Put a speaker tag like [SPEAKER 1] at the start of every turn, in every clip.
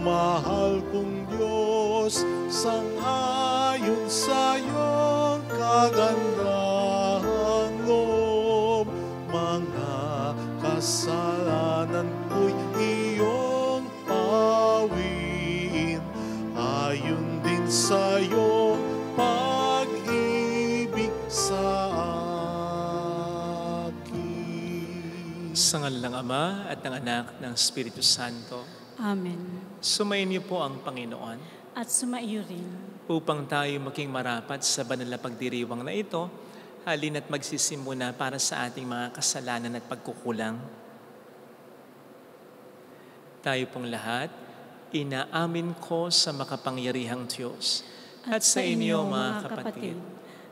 [SPEAKER 1] Mahal kong Diyos, sang-ayon sa iyong kagandahang loob, mga kasalanan ko'y iyong pawiin, ayon din sa iyong pag-ibig sa akin.
[SPEAKER 2] Sa ngalan ng Ama at ng Anak ng Espiritu Santo.
[SPEAKER 3] Amen.
[SPEAKER 2] Sumayin niyo po ang Panginoon.
[SPEAKER 3] At sumaiyo rin.
[SPEAKER 2] Upang tayo maging marapat sa banal na pagdiriwang na ito, halin at magsisimuna para sa ating mga kasalanan at pagkukulang. Tayo pong lahat, inaamin ko sa makapangyarihang Diyos at sa inyo mga kapatid,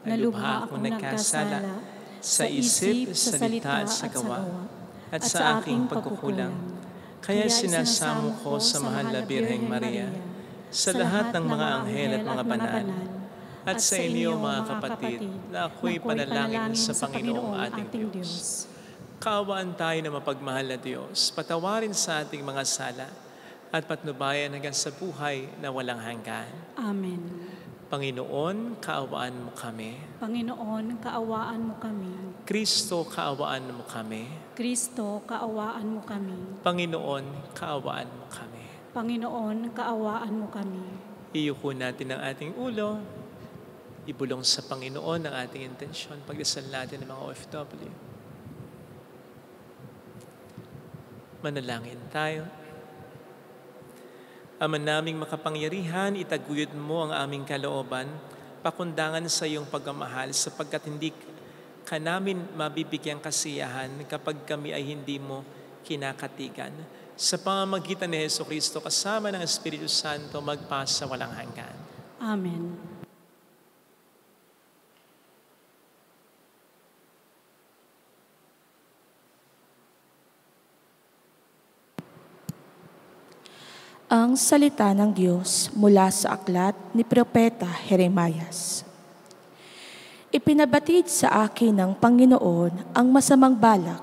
[SPEAKER 2] na lubha akong nagkasala sa isip, sa salita at sa gawa, at sa aking pagkukulang. Kaya sinasamo ko sa mahal na Birheng Maria, sa lahat ng mga anghel at mga banal, at sa inyo mga kapatid, na ako'y panalangin sa Panginoong ating Diyos. Kaawaan tayo na mapagmahal na Diyos, patawarin sa ating mga sala, at patnubayan hanggang sa buhay na walang hanggan.
[SPEAKER 3] Amen.
[SPEAKER 2] Panginoon, kaawaan mo kami.
[SPEAKER 3] Panginoon, kaawaan mo kami.
[SPEAKER 2] Kristo, kaawaan mo kami.
[SPEAKER 3] Kristo, kaawaan mo kami.
[SPEAKER 2] Panginoon, kaawaan mo kami.
[SPEAKER 3] Panginoon, kaawaan mo kami.
[SPEAKER 2] Iyuko natin ang ating ulo. Ibulong sa Panginoon ang ating intensyon. Pagdasal natin ng mga OFW. Manalangin tayo. Ama naming makapangyarihan, itaguyod mo ang aming kalooban, pakundangan sa iyong pagmamahal sapagkat hindi ka namin mabibigyang kasiyahan kapag kami ay hindi mo kinakatigan. Sa pamamagitan ni Jesucristo kasama ng Espiritu Santo magpasa walang hanggan.
[SPEAKER 3] Amen.
[SPEAKER 4] Ang salita ng Diyos mula sa aklat ni Propeta Jeremias. Ipinabatid sa akin ng Panginoon ang masamang balak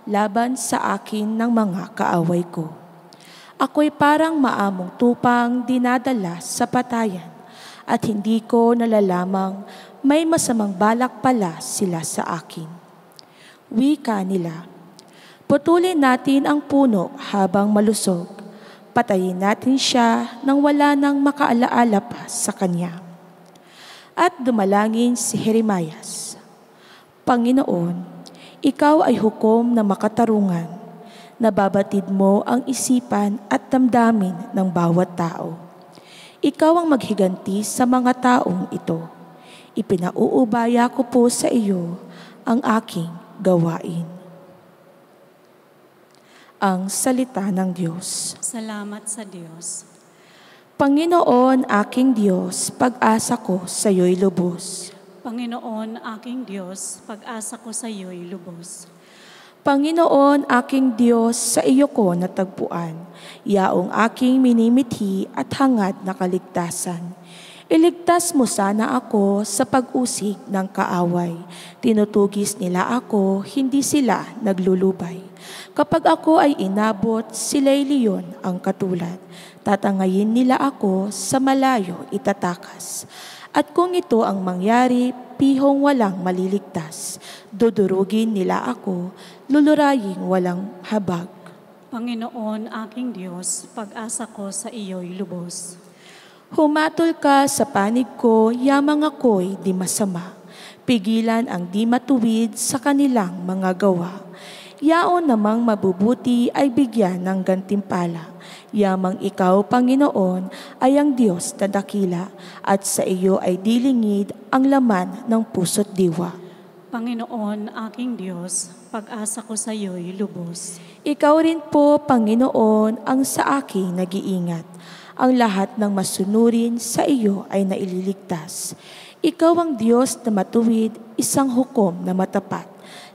[SPEAKER 4] laban sa akin ng mga kaaway ko. Ako'y parang maamong tupang dinadala sa patayan at hindi ko nalalamang may masamang balak pala sila sa akin. Wika nila, putulin natin ang puno habang malusog. Patayin natin siya nang wala nang makaalaala pa sa kanya. At dumalangin si Jeremias, Panginoon, ikaw ay hukom na makatarungan. Nababatid mo ang isipan at damdamin ng bawat tao. Ikaw ang maghiganti sa mga taong ito. Ipinauubaya ko po sa iyo ang aking gawain. Ang salita ng Diyos.
[SPEAKER 3] Salamat sa Diyos.
[SPEAKER 4] Panginoon, aking Diyos, pag-asa ko sa iyo'y lubos.
[SPEAKER 3] Panginoon, aking Diyos, pag-asa ko sa iyo'y lubos.
[SPEAKER 4] Panginoon, aking Diyos, sa iyo ko natagpuan, yaong aking minimithi at hangad na kaligtasan. Iligtas mo sana ako sa pag-usig ng kaaway. Tinutugis nila ako, hindi sila naglulubay. Kapag ako ay inabot, sila'y leyon ang katulad. Tatangayin nila ako, sa malayo itatakas. At kung ito ang mangyari, pihong walang maliligtas. Dudurugin nila ako, luluraying walang habag.
[SPEAKER 3] Panginoon, aking Diyos, pag-asa ko sa iyo'y lubos.
[SPEAKER 4] Humatol ka sa panig ko, yamang ako'y di masama. Pigilan ang di matuwid sa kanilang mga gawa. Yaon namang mabubuti ay bigyan ng gantimpala. Yamang ikaw, Panginoon, ay ang Diyos na dakila, at sa iyo ay dilingid ang laman ng puso't diwa.
[SPEAKER 3] Panginoon, aking Diyos, pag-asa ko sa iyo'y lubos.
[SPEAKER 4] Ikaw rin po, Panginoon, ang sa akin nag-iingat. Ang lahat ng masunurin sa iyo ay naililigtas. Ikaw ang Diyos na matuwid, isang hukom na matapat.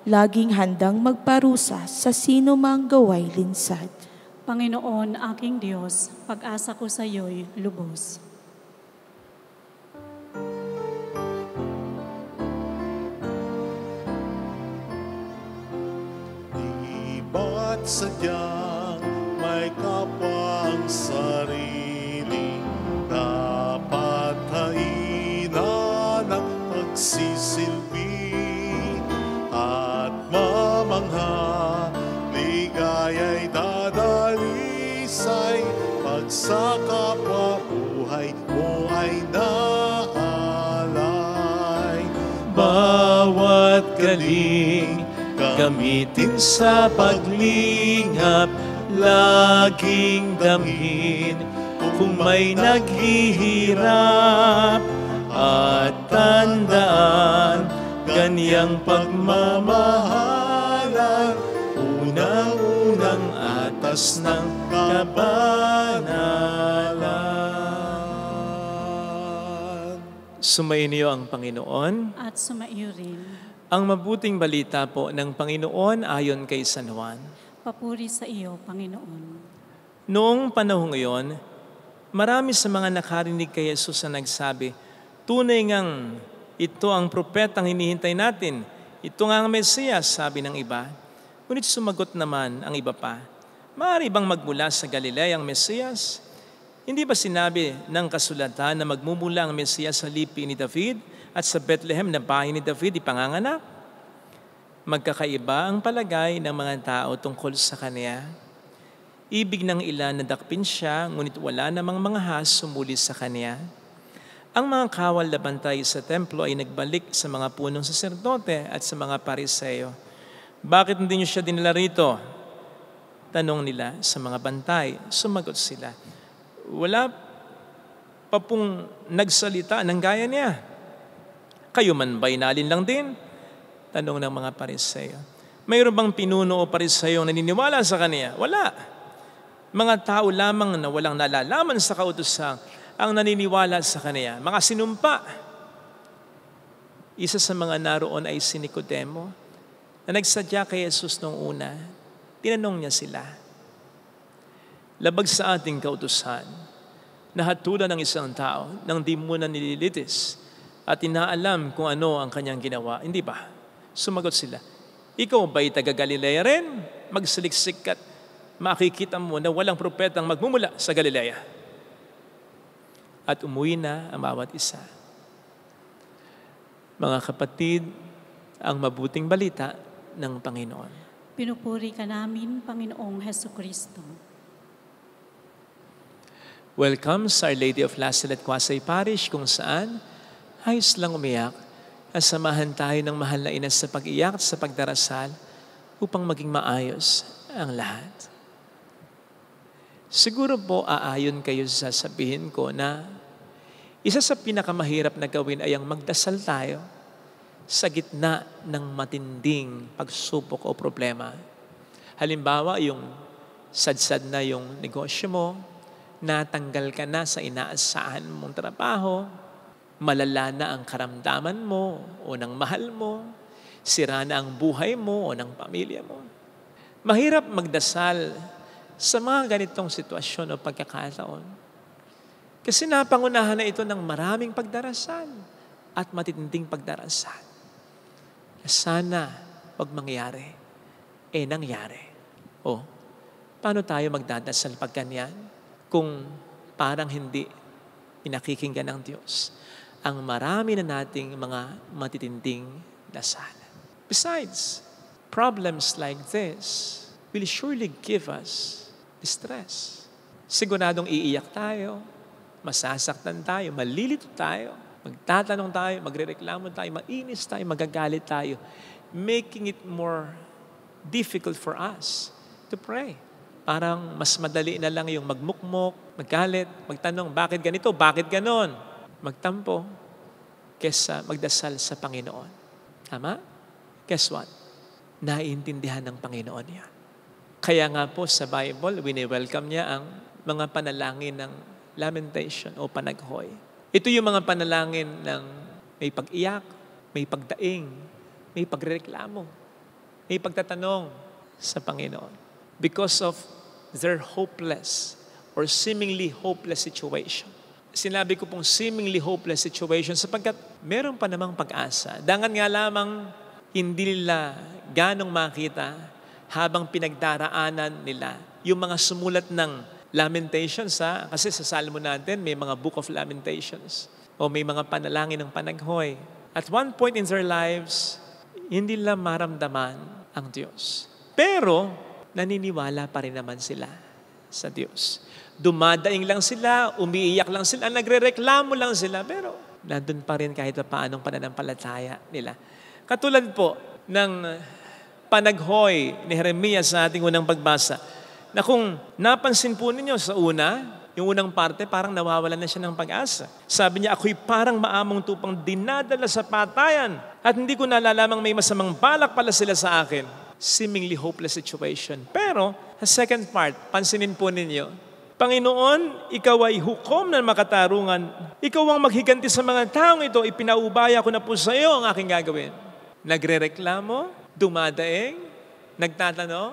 [SPEAKER 4] Laging handang magparusa sa sino mang gaway linsad.
[SPEAKER 3] Panginoon, aking Diyos, pag-asa ko sa iyo'y lubos.
[SPEAKER 1] Di ba't sadyang may kapwang sarili? pag sa kapwa-buhay mo ay naalay.
[SPEAKER 2] Bawat galing gamitin sa paglingap, laging damhin kung may naghihirap. At tandaan, ganyang pagmamahalan, unang-unang atas ng kabanalan. Sumainyo ang Panginoon.
[SPEAKER 3] At sumaiyo rin.
[SPEAKER 2] Ang mabuting balita po ng Panginoon ayon kay San Juan.
[SPEAKER 3] Papuri sa iyo, Panginoon.
[SPEAKER 2] Noong panahong iyon, marami sa mga nakarinig kay Jesus na nagsabi, tunay ngang ito ang propetang hinihintay natin. Ito nga ang Mesiyas, sabi ng iba. Ngunit sumagot naman ang iba pa, maaari bang magmula sa Galilea ang Mesiyas? Hindi ba sinabi ng kasulatan na magmumula ang Mesiyas sa lipi ni David at sa Bethlehem na bahay ni David ipanganganak? Magkakaiba ang palagay ng mga tao tungkol sa kanya. Ibig ng ilan na dakpin siya, ngunit wala namang mga has sumuli sa kanya. Ang mga kawal na bantay sa templo ay nagbalik sa mga punong saserdote at sa mga pariseo. Bakit hindi niyo siya dinala rito? Tanong nila sa mga bantay. Sumagot sila, wala pa pong nagsalita ng gaya niya. Kayo man ba'y nalin lang din? Tanong ng mga pariseo. Mayroon bang pinuno o pariseo na naniniwala sa kanya? Wala. Mga tao lamang na walang nalalaman sa kautusan ang naniniwala sa kanya. Mga sinumpa. Isa sa mga naroon ay si Nicodemo na nagsadya kay Jesus noong una. Tinanong niya sila, labag sa ating kautusan, nahatulan ng isang tao nang di muna nililitis at inaalam kung ano ang kanyang ginawa. Hindi ba? Sumagot sila, ikaw ba'y taga-Galilea rin? Magsaliksik at makikita mo na walang propetang magmumula sa Galilea. At umuwi na ang bawat isa. Mga kapatid, ang mabuting balita ng Panginoon.
[SPEAKER 3] Pinupuri ka namin, Panginoong Hesukristo.
[SPEAKER 2] Welcome sa Our Lady of Lasal at Quasay Parish, kung saan ayos lang umiyak at samahan tayo ng mahal na ina sa pag-iyak at sa pagdarasal upang maging maayos ang lahat. Siguro po aayon kayo sa sabihin ko na isa sa pinakamahirap na gawin ay ang magdasal tayo sa gitna ng matinding pagsubok o problema. Halimbawa, yung sadsad na yung negosyo mo, natanggal ka na sa inaasahan mong trabaho, malala na ang karamdaman mo o ng mahal mo, sira na ang buhay mo o ng pamilya mo. Mahirap magdasal sa mga ganitong sitwasyon o pagkakataon. Kasi napangunahan na ito ng maraming pagdarasal at matinding pagdarasal. Sana wag mangyari. Nangyari. Paano tayo magdadasal pag ganyan? Kung parang hindi pinakikinggan ng Diyos ang marami na nating mga matitinding dasal. Besides, problems like this will surely give us distress. Siguradong iiyak tayo, masasaktan tayo, malilito tayo, magtatanong tayo, magrereklamo tayo, mainis tayo, magagalit tayo, making it more difficult for us to pray. Parang mas madali na lang yung magmukmok, magalit, magtanong, bakit ganito, bakit ganon? Magtampo, kesa magdasal sa Panginoon. Tama? Guess what? Naiintindihan ng Panginoon yan. Kaya nga po sa Bible, wini-welcome niya ang mga panalangin ng lamentation o panaghoy. Ito yung mga panalangin ng may pag-iyak, may pagdaing, may pagrereklamo, may pagtatanong sa Panginoon. Because of their hopeless or seemingly hopeless situation. Sinabi ko pong seemingly hopeless situation sapagkat meron pa namang pag-asa. Dangan nga lamang hindi nila ganong makita habang pinagdaraanan nila yung mga sumulat ng Lamentations, kasi sa Salmo natin may mga Book of Lamentations o may mga panalangin ng panaghoy. At one point in their lives, hindi nila maramdaman ang Diyos. Pero naniniwala pa rin naman sila sa Diyos. Dumadaing lang sila, umiiyak lang sila, nagrereklamo lang sila, pero nandun pa rin kahit paanong pananampalataya nila. Katulad po ng panaghoy ni Jeremias sa ating unang pagbasa, na kung napansin po ninyo sa yung unang parte, parang nawawalan na siya ng pag-asa. Sabi niya, ako'y parang maamong tupang dinadala sa patayan at hindi ko nalalamang may masamang balak pala sila sa akin. Seemingly hopeless situation. Pero, sa second part, pansinin po ninyo, Panginoon, ikaw ay hukom ng makatarungan. Ikaw ang maghiganti sa mga taong ito. Ipinaubaya ko na po sa iyo ang aking gagawin. Nagrereklamo, dumadaing, nagtatanong,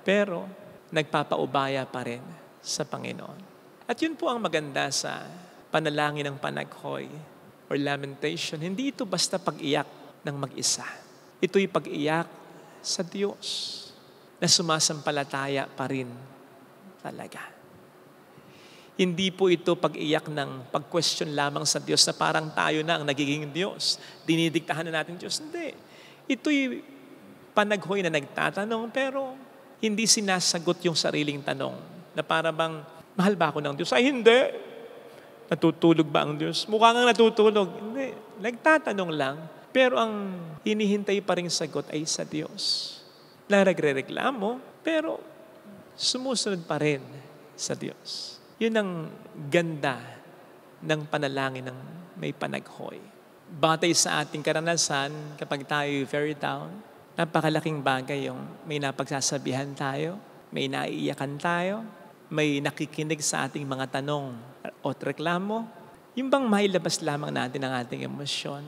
[SPEAKER 2] pero nagpapaubaya pa rin sa Panginoon. At yun po ang maganda sa panalangin ng panaghoy or lamentation. Hindi ito basta pag-iyak ng mag-isa. Ito'y pag-iyak sa Diyos na sumasampalataya pa rin talaga. Hindi po ito pag-iyak ng pag-question lamang sa Diyos na parang tayo na ang nagiging Diyos. Dinidiktahan na natin Diyos. Hindi. Ito'y panaghoy na nagtatanong pero hindi sinasagot yung sariling tanong na para bang, mahal ba ako ng Diyos? Ay, hindi. Natutulog ba ang Diyos? Mukha nga natutulog. Hindi. Nagtatanong lang. Pero ang hinihintay pa rin sagot ay sa Diyos. Nagrereklamo, pero sumusunod pa rin sa Diyos. Yun ang ganda ng panalangin ng may panaghoy. Batay sa ating karanasan, kapag tayo very down, napakalaking bagay yung may napagsasabihan tayo, may naiiyakan tayo, may nakikinig sa ating mga tanong o reklamo, yung bang mailabas lamang natin ang ating emosyon,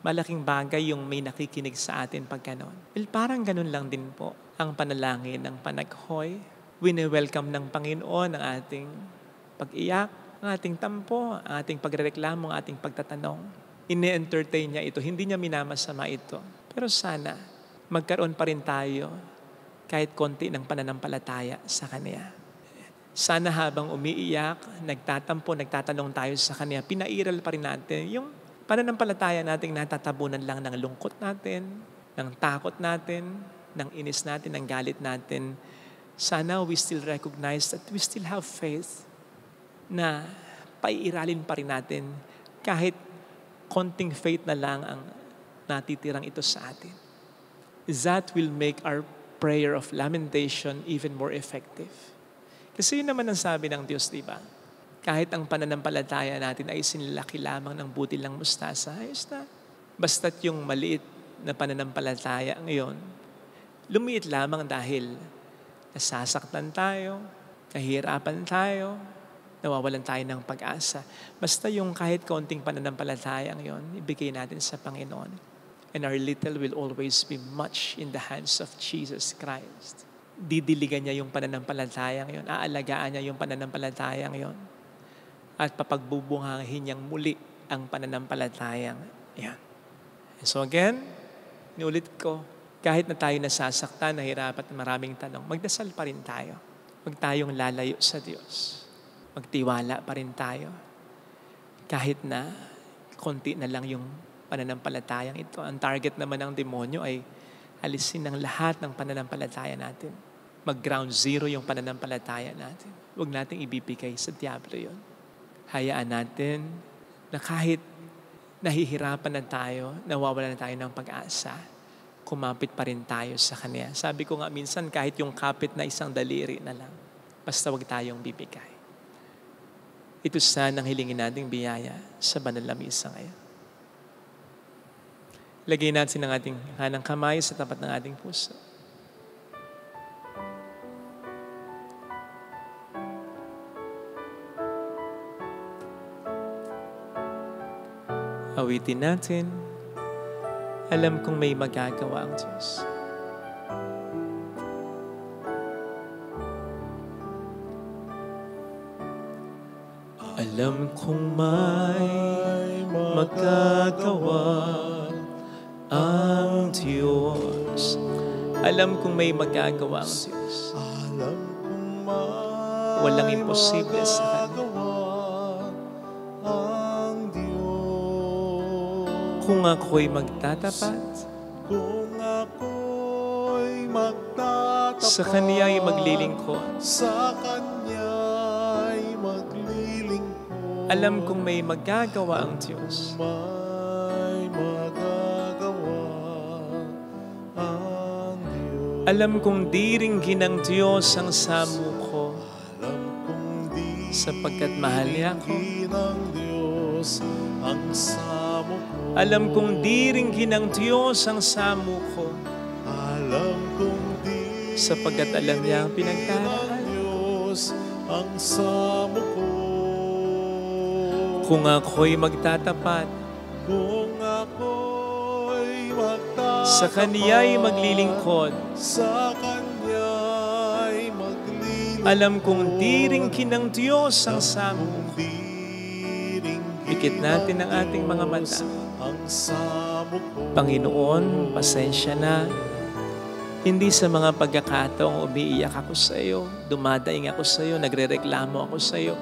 [SPEAKER 2] malaking bagay yung may nakikinig sa atin pag ganon. Well, parang ganon lang din po ang panalangin ng panaghoy. Wini-welcome ng Panginoon ang ating pag-iyak, ang ating tampo, ang ating pagrereklamo, ang ating pagtatanong. Ine-entertain niya ito, hindi niya minamasama ito. Pero sana, magkaroon pa rin tayo kahit konti ng pananampalataya sa Kanya. Sana habang umiiyak, nagtatampo, nagtatanong tayo sa Kanya, pinairal pa rin natin yung pananampalataya nating natatabunan lang ng lungkot natin, ng takot natin, ng inis natin, ng galit natin. Sana we still recognize that we still have faith na paiiralin pa rin natin kahit konting faith na lang ang natitirang ito sa atin. That will make our prayer of lamentation even more effective. Kasi yun naman ang sabi ng Diyos, di ba? Kahit ang pananampalataya natin ay sinilaki lamang ng butil ng mustasa, ayos na. Basta't yung maliit na pananampalataya ngayon, lumiit lamang dahil nasasaktan tayo, nahihirapan tayo, nawawalan tayo ng pag-asa. Basta yung kahit kaunting pananampalataya ngayon, ibigay natin sa Panginoon. And our little will always be much in the hands of Jesus Christ. Didiligan niya yung pananampalataya ngayon, aalagaan niya yung pananampalataya ngayon, at papagbubungahin niyang muli ang pananampalatayang yan. So again, inulit ko, kahit na tayo nasasaktan, nahirapan at maraming tanong, magdasal pa rin tayo. Huwag tayong lalayo sa Diyos. Magtiwala pa rin tayo. Kahit na konti na lang yung pananampalatayang ito. Ang target naman ng demonyo ay alisin ng lahat ng pananampalataya natin. Mag-ground zero yung pananampalataya natin. Huwag nating ibibigay sa diablo yun. Hayaan natin na kahit nahihirapan na tayo, nawawalan na tayo ng pag-asa, kumapit pa rin tayo sa Kanya. Sabi ko nga minsan, kahit yung kapit na isang daliri na lang, basta huwag tayong bibigay. Ito sana ang hilingin nating biyaya sa banal na misa ngayon. Lagay natin ang ating kanang kamay sa tapat ng ating puso. Awitin natin, alam kong may magagawa ang Diyos. Alam kong may magagawa ang Diyos. Alam kong may magagawa ang Diyos.
[SPEAKER 1] Alam kong may
[SPEAKER 2] Walang imposible sa Kanya.
[SPEAKER 1] ang Diyos.
[SPEAKER 2] Kung ako'y magtatapat,
[SPEAKER 1] Kung ako'y magtatapat
[SPEAKER 2] sa Kanya'y maglilingkod,
[SPEAKER 1] sa Kanya'y
[SPEAKER 2] Alam kong may magagawa ang Diyos.
[SPEAKER 1] May magagawa ang Diyos.
[SPEAKER 2] Alam kong diringgin ng Diyos ang samo ko,
[SPEAKER 1] Alam kong di
[SPEAKER 2] sapagkat mahal niya ako.
[SPEAKER 1] ng Diyos ang samo ko.
[SPEAKER 2] Alam kong diringgin ng Diyos ang samo ko,
[SPEAKER 1] Alam kong di
[SPEAKER 2] sapagkat alam niya ang pinagdaraan.
[SPEAKER 1] Diyos ang samo ko.
[SPEAKER 2] Kung ako'y magtatapat,
[SPEAKER 1] Kung ako'y magtatapat,
[SPEAKER 2] sa Kaniya'y maglilingkod,
[SPEAKER 1] sa Kanya'y maglilingkod.
[SPEAKER 2] alam kong diringgin ng Diyos ang samo ko. Pikit natin ang ating mga mata.
[SPEAKER 1] Ang samo ko.
[SPEAKER 2] Panginoon, pasensya na. Hindi sa mga pagkakataong umiiyak ako sa iyo, dumadaing ako sa iyo, nagrereklamo ako sa iyo.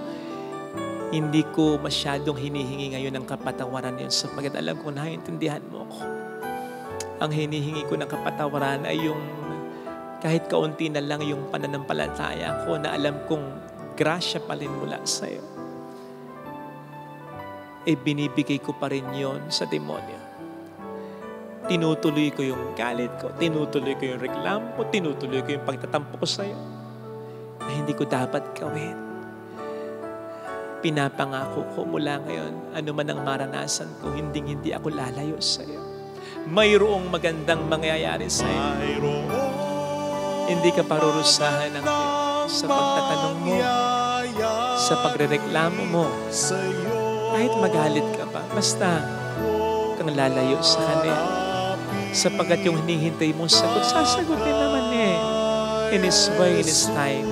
[SPEAKER 2] Hindi ko masyadong hinihingi ngayon ng kapatawaran yun sapagkat alam ko naiintindihan mo ako. Ang hinihingi ko ng kapatawaran ay yung kahit kaunti na lang yung pananampalataya ko na alam kong grasya pa rin mula sa iyo. Binibigay ko pa rin yon sa demonyo. Tinutuloy ko yung galit ko, tinutuloy ko yung reklamo ko, tinutuloy ko yung pagtatampo ko sa iyo na hindi ko dapat gawin. Pinapangako ko mula ngayon, ano man ang maranasan ko, hindi ako lalayo sa iyo. Mayroong magandang mangyayari sa iyo. Hindi ka parurusahan ng Diyos sa pagtatanong mo, sa pagrereklamo mo. Kahit magalit ka pa, basta kang lalayo sa Kanya. Sapagkat yung hinihintay mong sagot, sasagutin naman in His way, in His time.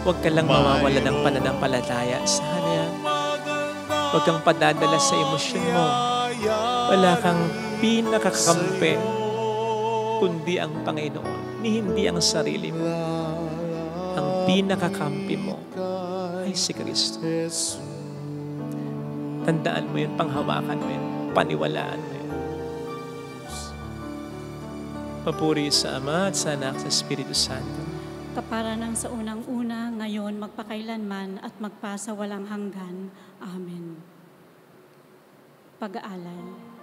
[SPEAKER 2] Huwag ka lang mawawala ng pananampalataya sa Kanya. Huwag kang padadala sa emosyon mo. Wala kang pinakakampi, kundi ang Panginoon, hindi ang sarili mo. Ang pinakakampi mo ay si Kristo. Tandaan mo yun, panghawakan mo yun, paniwalaan mo yun. Papuri sa Ama at sa Anak sa Espiritu Santo.
[SPEAKER 3] Kapara ng sa unang-una, ngayon, magpakailanman at magpasawalang hanggan. Amen. Pag-aalay.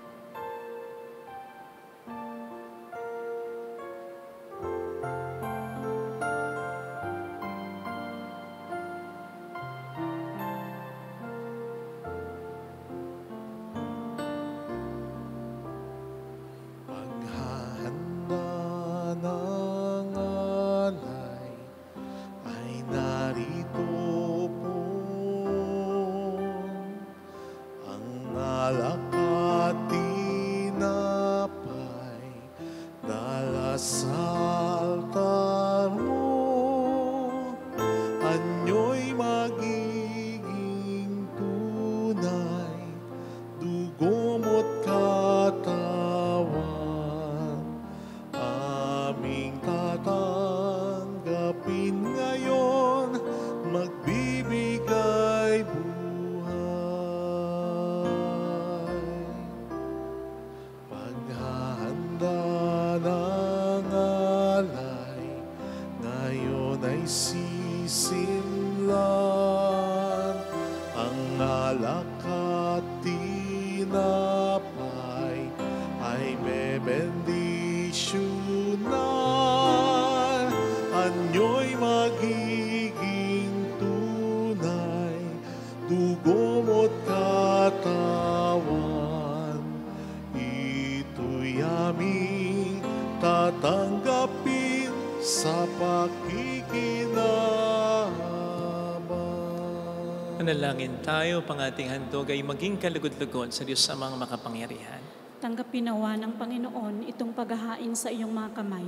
[SPEAKER 1] Paghahanda ng alay ay narito po. Ang alak at tinapay dala sa altar mo. Anyo'y magiging tunay, dugo mo't katawan. Aming tatanggapin ngayon, magbibigay buhay. Paghahanda ng alay, ngayon ay sisimlan. Ang alak at tinapay ay bebendisyonan. Anyo'y magiging tunay, dugo mo't katawan. Ito'y aming tatanggapin sa pakikinabang.
[SPEAKER 2] Manalangin tayo, pang ating handog ay maging kalugod-lugod sa Diyos sa mga makapangyarihan.
[SPEAKER 3] Tanggapin nawa ng Panginoon itong paghahain sa iyong mga kamay,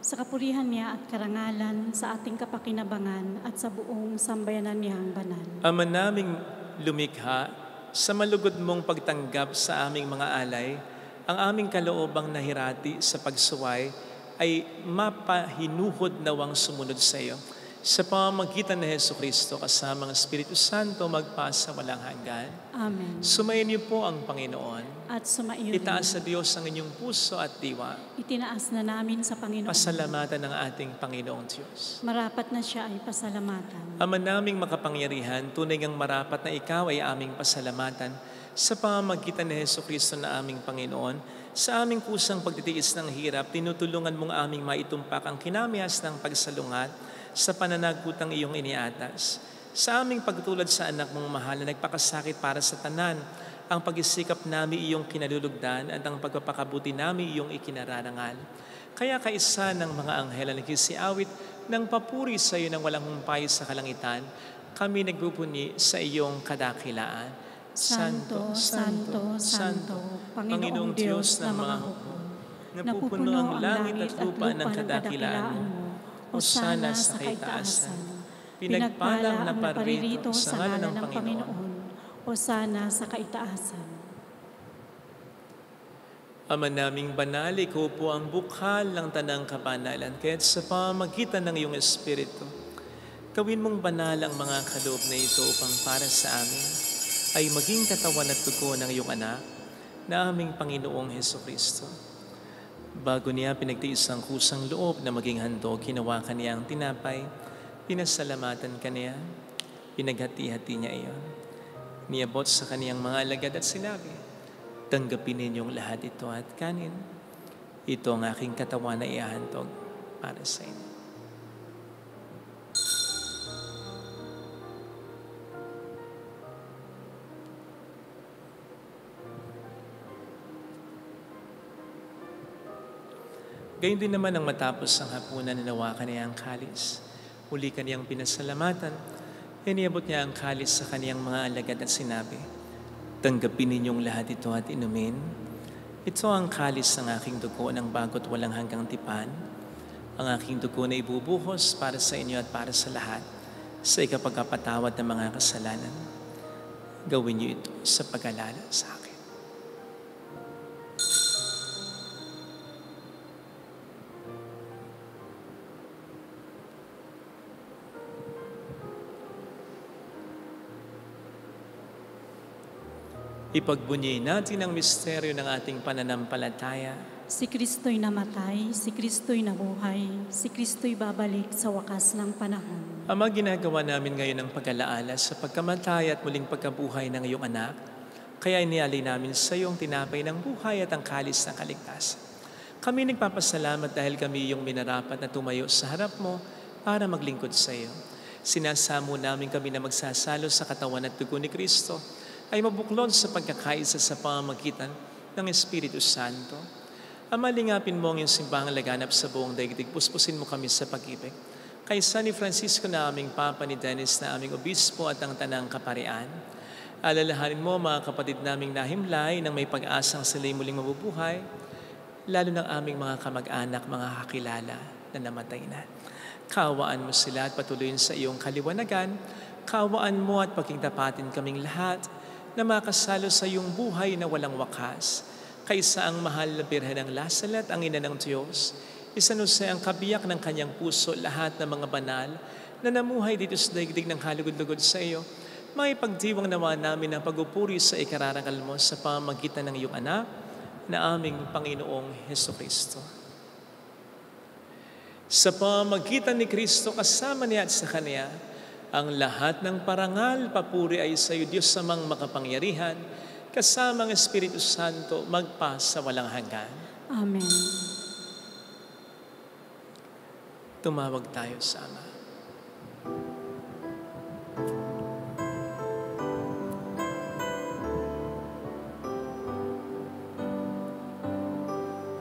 [SPEAKER 3] sa kapurihan niya at karangalan, sa ating kapakinabangan at sa buong sambayanan niyang banal.
[SPEAKER 2] Ama naming lumikha, sa malugod mong pagtanggap sa aming mga alay, ang aming kaloobang nahirati sa pagsuway ay mapahinuhod nawang sumunod sa iyo. sa pamamagitan ni Jesucristo kasama ng Espiritu Santo magpasa walang hanggan.
[SPEAKER 3] Amen.
[SPEAKER 2] Sumayin niyo po ang Panginoon.
[SPEAKER 3] At sumaiyo
[SPEAKER 2] Itaas sa
[SPEAKER 3] rin.
[SPEAKER 2] Diyos ang inyong puso at diwa.
[SPEAKER 3] Itinaas na namin sa Panginoon.
[SPEAKER 2] Pasalamatan ng ating Panginoong Diyos.
[SPEAKER 3] Marapat na siya ay pasalamatan.
[SPEAKER 2] Ama naming makapangyarihan, tunay ngang marapat na ikaw ay aming pasalamatan sa pamamagitan ni Jesucristo na aming Panginoon. Sa aming kusang pagtitiis ng hirap, tinutulungan mong aming maitumpak ang kinamihas ng pagsalungat sa pananagutang iyong iniatas. Sa aming pagtulad sa anak mong mahal na nagpakasakit para sa tanan, ang pag-isikap namin iyong kinalulugdan at ang pagpapakabuti namin iyong ikinararangal. Kaya kaisa ng mga anghel na nagsisiawit ng papuri sa iyo ng walang humpay sa kalangitan, kami nagbubuni sa iyong kadakilaan.
[SPEAKER 3] Santo, Santo, Santo, Panginoong Diyos ng mga hukbo, napupuno ang langit at lupa ng kadakilaan mo. Hosana sa kaitaasan. Pinagpala ang naparirito sa ngalan ng Panginoon. Hosana sa kaitaasan.
[SPEAKER 2] Ama naming banal, ikaw po ang bukal ng tanang kabanalan, kaya't sa pamamagitan ng iyong Espiritu, gawin mong banal ang mga kaloob na ito upang para sa amin ay maging katawan at dugo ng iyong anak na aming Panginoong Hesukristo. Bago niya pinagtiis ang kusang loob na maging handog, ginawa kaniya ang tinapay, pinasalamatan kaniya, pinaghati-hati niya iyon. Niabot sa kaniyang mga alagad at sinabi, tanggapin ninyong lahat ito at kanin. Ito ang aking katawan na ihahandog para sa inyo. Gayun din naman ang matapos ang hapunan na nawakan niya ang kalis. Uli kaniyang pinasalamatan, iniabot niya ang kalis sa kaniyang mga alagad at sinabi, tanggapin ninyong lahat ito at inumin. Ito ang kalis ng aking dugo ng bago't walang hanggang tipan. Ang aking dugo na ibubuhos para sa inyo at para sa lahat sa ikapagpapatawad ng mga kasalanan. Gawin niyo ito sa pag-alala sa akin. Ipagbunyi natin ang misteryo ng ating pananampalataya.
[SPEAKER 3] Si Kristo'y namatay, si Kristo'y nabuhay, si Kristo'y babalik sa wakas ng panahon.
[SPEAKER 2] Ama, ginagawa namin ngayon ang pag-alaala sa pagkamatay at muling pagkabuhay ng iyong anak. Kaya inialay namin sa iyong tinapay ng buhay at ang kalis ng kaligtasan. Kami nagpapasalamat dahil kami iyong minarapat na tumayo sa harap mo para maglingkod sa iyo. Sinasamo namin kami na magsasalo sa katawan at dugo ni Kristo ay mabuklod sa pagkakaisa sa pamamagitan ng Espiritu Santo. Ama, lingapin mo ang iyong simbahang laganap sa buong daigdig. Puspusin mo kami sa pag-ibig. Kaysa ni Francisco na aming Papa, ni Dennis na aming Obispo at ang Tanang Kaparian. Alalahanin mo mga kapatid naming nahimlay nang may pag-asang sila'y muling mabubuhay, lalo ng aming mga kamag-anak, mga kakilala na namatay na. Kaawaan mo sila at patuloyin sa iyong kaliwanagan. Kaawaan mo at pagkingtapatin kaming lahat na makasalo sa iyong buhay na walang wakas. Kaysa ang mahal na Birhen ng Lasalet, ang ina ng Diyos, isanusay ang kabiyak ng kanyang puso lahat ng mga banal na namuhay dito sa daigdig ng halugod-lugod sa iyo. Maipagdiwang nawa namin ang pagupuri sa ikararangal mo sa pamamagitan ng iyong anak na aming Panginoong Hesukristo. Sa pamamagitan ni Kristo kasama niya at sa Kanya, ang lahat ng parangal, papuri ay sa iyo, Diyos samang makapangyarihan, kasama ang Espiritu Santo, magpa sa walang hanggan.
[SPEAKER 3] Amen.
[SPEAKER 2] Tumawag tayo sa Ama.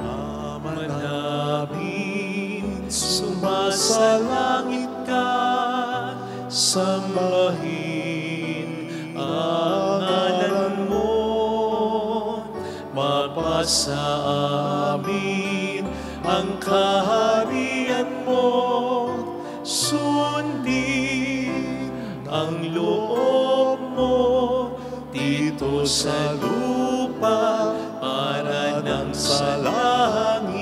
[SPEAKER 1] Ama namin, sumasalangit ka, sambahin ang ngalan mo, mapasa amin ang kaharian mo, sundin ang loob mo dito sa lupa para nang sa langit.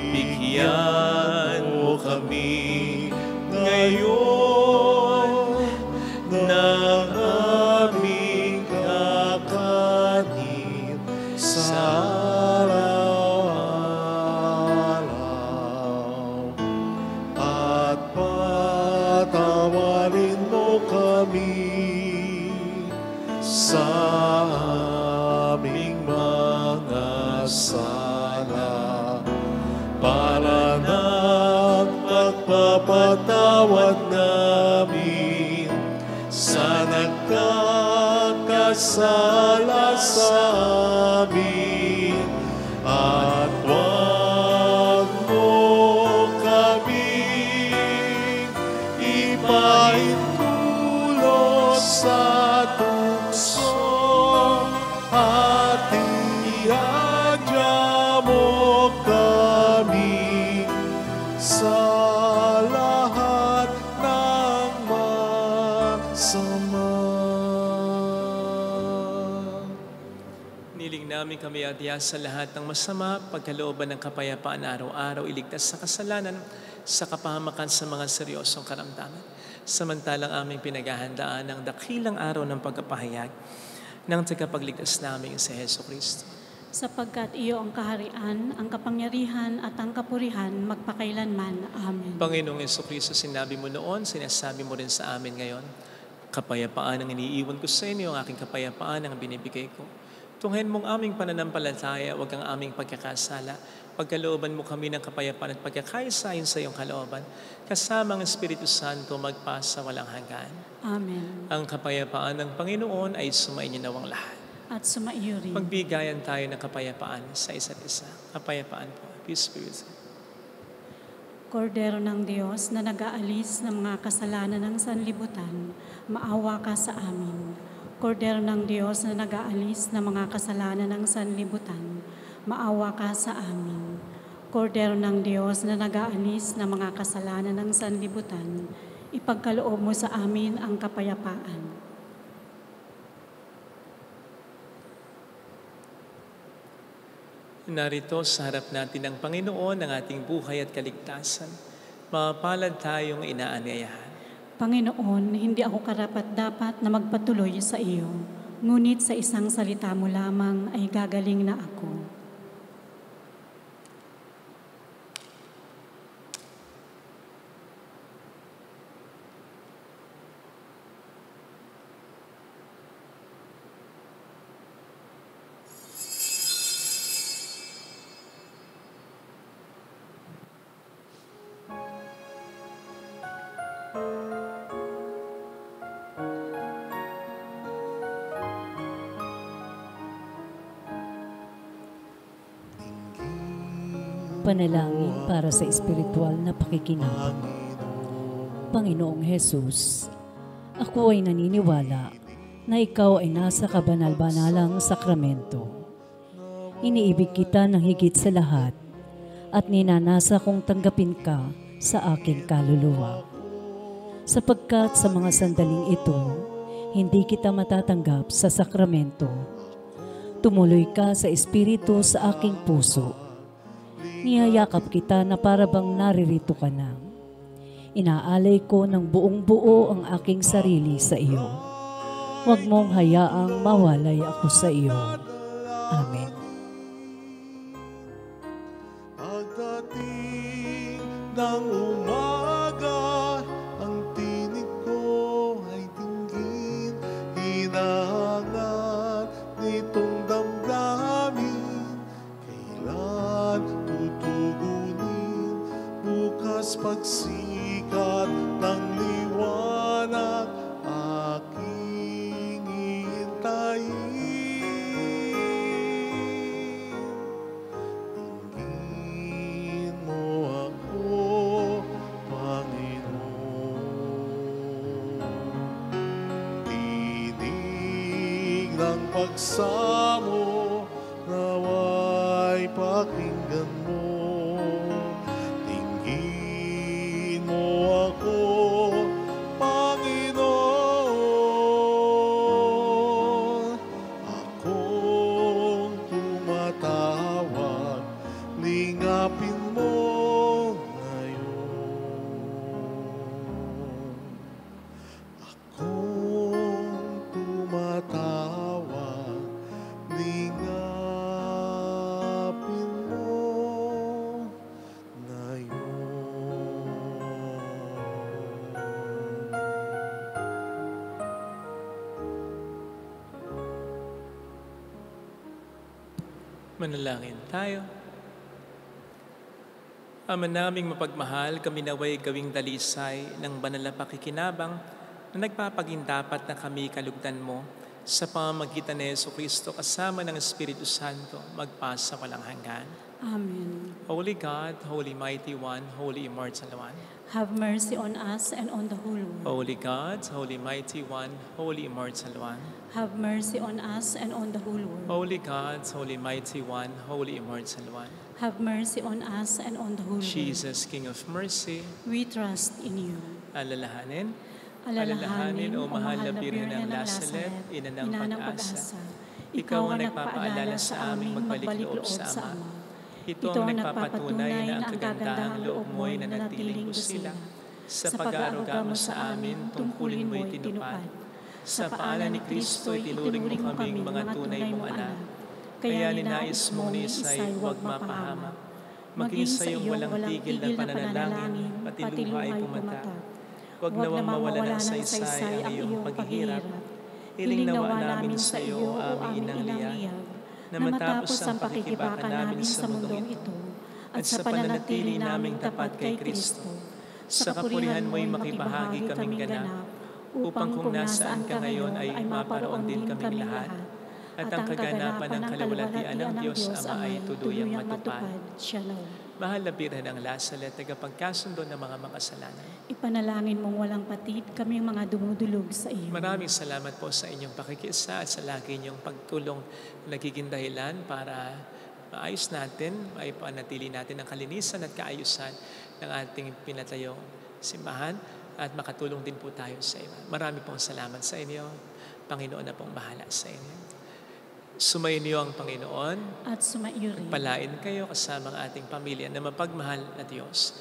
[SPEAKER 1] Bigyan mo kami amin sa aming mga sala, para ng pagpapatawad namin sa nagkakasala sa amin, at huwag mo kaming ipaintulot sa tukso, at ihadya mo kami sa lahat ng masama.
[SPEAKER 2] Niling namin kami adya sa lahat ng masama, pagkalooban ng kapayapaan araw-araw, iligtas sa kasalanan, sa kapahamakan sa mga seryosong karamdaman. Samantalang aming pinaghahandaan ng dakilang araw ng pagkapahayag ng tagapagligtas namin sa Heso Kristo.
[SPEAKER 3] Sapagkat iyo ang kaharian, ang kapangyarihan at ang kapurihan magpakailanman. Amen.
[SPEAKER 2] Panginoong Heso Kristo, sinabi mo noon, sinasabi mo rin sa amin ngayon, kapayapaan ang iniiwan ko sa inyo, ang aking kapayapaan ang binibigay ko. Tunghayin mong aming pananampalataya, huwag ang aming pagkakasala. Pagkalooban mo kami ng kapayapaan at pagkakaisahin sa iyong kalooban, kasama ang Espiritu Santo magpasa walang hanggan.
[SPEAKER 3] Amen.
[SPEAKER 2] Ang kapayapaan ng Panginoon ay sumainyo nawang lahat.
[SPEAKER 3] At sumaiyo rin.
[SPEAKER 2] Magbigayan tayo ng kapayapaan sa isa't isa. Kapayapaan po. Peace be with you.
[SPEAKER 3] Kordero ng Diyos na nag-aalis ng mga kasalanan ng sanlibutan, maawa ka sa amin. Kordero ng Diyos na nag-aalis ng mga kasalanan ng sanlibutan, maawa ka sa amin. Kordero ng Diyos na nag-aalis ng mga kasalanan ng sanlibutan, ipagkaloob mo sa amin ang kapayapaan.
[SPEAKER 2] Narito sa harap natin ng Panginoon ang ating buhay at kaligtasan. Mapalad tayong inaanyayahan.
[SPEAKER 3] Panginoon, hindi ako karapat-dapat na magpatuloy sa iyo, ngunit sa isang salita mo lamang ay gagaling na ako.
[SPEAKER 5] Panalangin para sa espiritual na pakikinabang. Panginoong Hesus, ako ay naniniwala na ikaw ay nasa kabanal-banalang sakramento. Iniibig kita ng higit sa lahat at ninanasa kong tanggapin ka sa aking kaluluwa. Sapagkat sa mga sandaling ito, hindi kita matatanggap sa sakramento. Tumuloy ka sa espiritu sa aking puso. Niyayakap kita na para bang naririto ka na. Inaalay ko ng buong buo ang aking sarili sa iyo. Huwag mong hayaang mawalay ako sa iyo. Amen.
[SPEAKER 1] Pagdating ng umaga, ang tinig ko ay dinggin, hinahangat nitong damdamin. Kailan tutugunin bukas pagsikat ng liwanag, aking hintayin. Dinggin mo ako, Panginoon. Tinig ng pagsamo, naway pakinggan mo. Dinggin mo ako, Panginoon. Akong tumatawag, lingapin mo ngayon. Akong tumatawag, lingapin mo
[SPEAKER 2] Manalangin tayo. Ama naming mapagmahal, kami naway gawing dalisay ng banal na pakikinabang na nagpapagindapat na kami kalugdan mo sa pamamagitan ni Jesucristo kasama ng Espiritu Santo magpasa walang hanggan.
[SPEAKER 3] Amen.
[SPEAKER 2] Holy God, Holy Mighty One, Holy Immortal One.
[SPEAKER 3] Have mercy on us and on the whole world.
[SPEAKER 2] Holy God, Holy Mighty One, Holy Immortal One.
[SPEAKER 3] Have mercy on us and on the whole world.
[SPEAKER 2] Holy God, Holy Mighty One, Holy Immortal One.
[SPEAKER 3] Have mercy on us and on the whole world.
[SPEAKER 2] Jesus, King of Mercy,
[SPEAKER 3] We trust in you.
[SPEAKER 2] alalahanin,
[SPEAKER 3] Alalahanin,
[SPEAKER 2] o mahal na Birhen ng Lasalet, ina ng pag-asa. Ikaw ang nagpapaalala sa aming magbalik loob sa Ama. Ito ang nagpapatunay na ang kagandahang loob mo'y nanatiling usila. Sa pag-aaruga mo sa amin, tungkulin mo'y tinupad. Sa paanan ni Kristo'y tinuring mo kaming mga tunay mong anak. Kaya ninais mo ni Isay huwag mapahamak. Maging sa iyong walang tigil na pananalangin, pati luha ay pumatak. Huwag nawang mawala ng saysay ang iyong paghihirap. Iling nawa namin sa iyo, aming inang liyag, na matapos ang pakikibaka namin sa mundong ito, at sa pananatili naming tapat kay Kristo, sa kapurihan mo'y makibahagi kaming ganap, upang kung nasaan ka ngayon ay maparoon din kaming lahat, at ang kaganapan ng kalawalatian ng Diyos Ama ay tuduyang matupad. Mahal na Birhen ng Lasalet, tagapagkasundo ng mga makasalanan.
[SPEAKER 3] Ipanalangin mong walang patid kaming mga dumudulog sa iyo.
[SPEAKER 2] Maraming salamat po sa inyong pakikiisa at sa lagi inyong pagtulong na nagiging dahilan para maayos natin, maipanatili natin ang kalinisan at kaayusan ng ating pinatayong simbahan at makatulong din po tayo sa iba. Marami pong salamat sa inyo. Panginoon na pong bahala sa inyo. Sumainyo ang Panginoon
[SPEAKER 3] At sumaiyo rin.
[SPEAKER 2] Palain kayo kasama ang ating pamilya na mapagmahal na Diyos,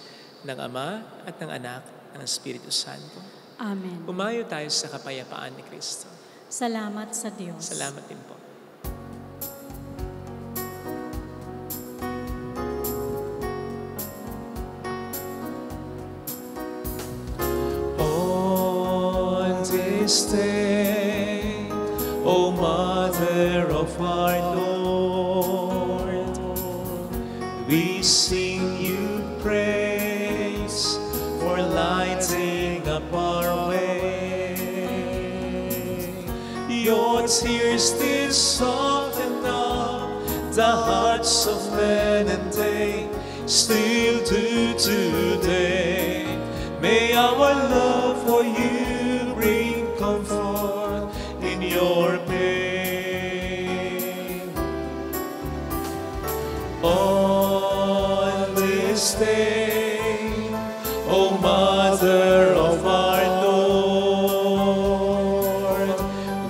[SPEAKER 2] ng Ama at ng Anak at ng Espiritu Santo.
[SPEAKER 3] Amen.
[SPEAKER 2] Umayo tayo sa kapayapaan ni Kristo.
[SPEAKER 3] Salamat sa Diyos.
[SPEAKER 2] Salamat din po. On this day, O Mother of our Lord, we sing you praise for lighting up our way. Your tears did soften up the hearts of men, and they still do today. May our love for you bring comfort in your pain. On this day, O Mother of our Lord,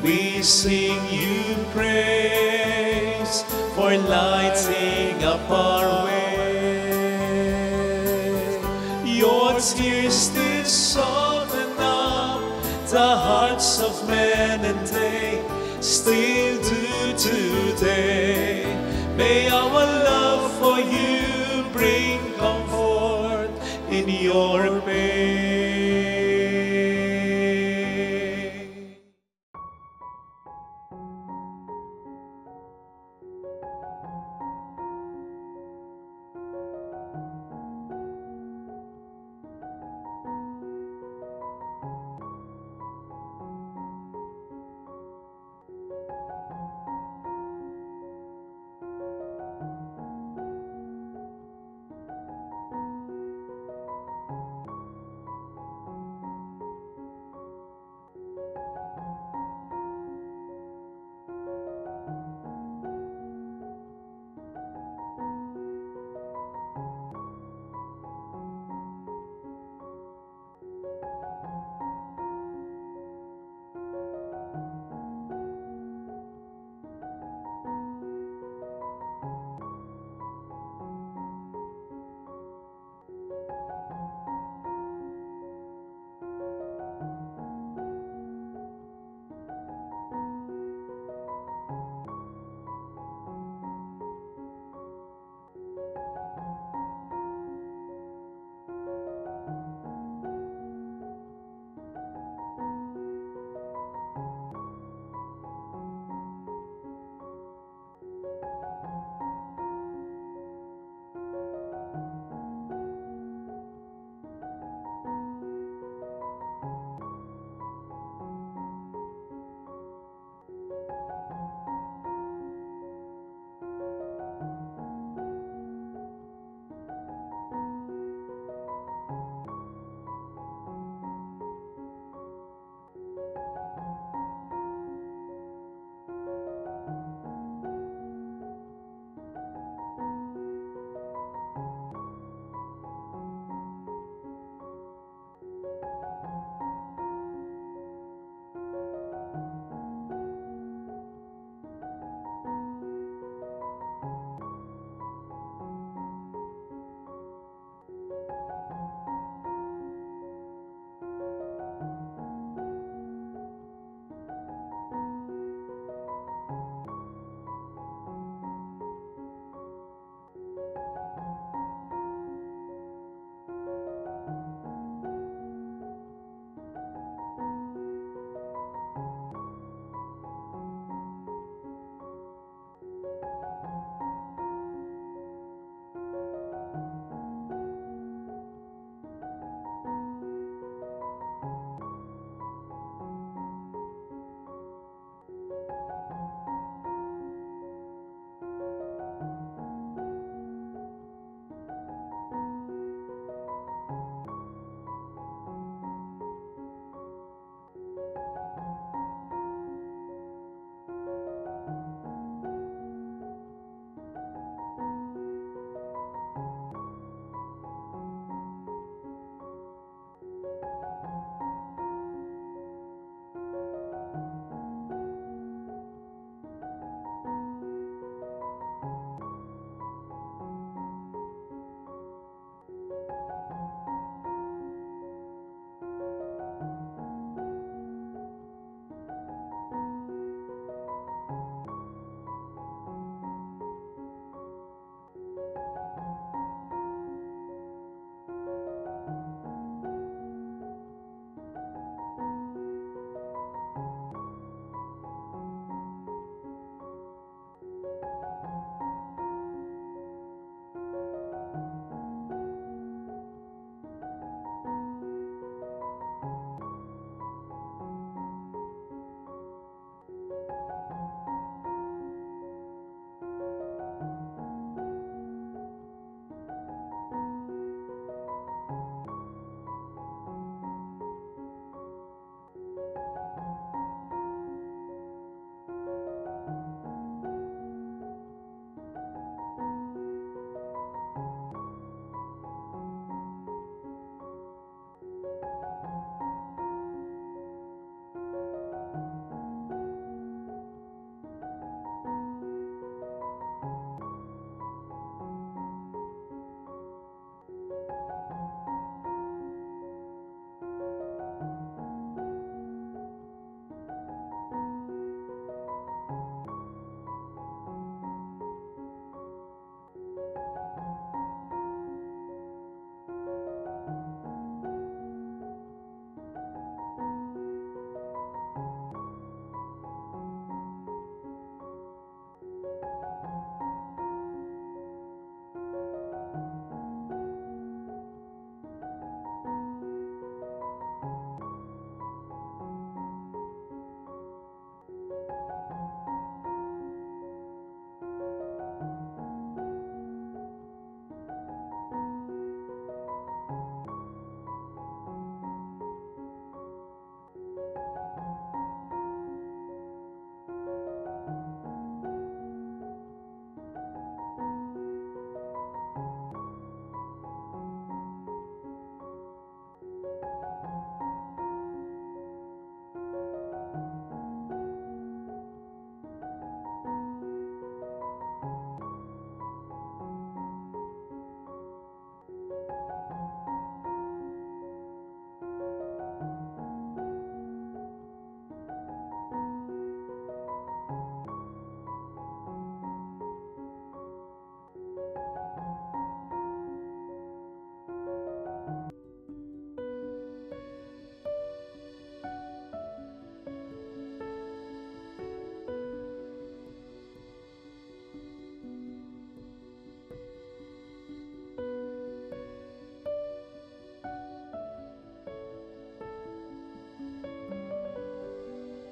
[SPEAKER 2] we sing you praise for lighting up our way. Your tears did soften up the hearts of men, and they still do today. May our love for you bring comfort in your pain.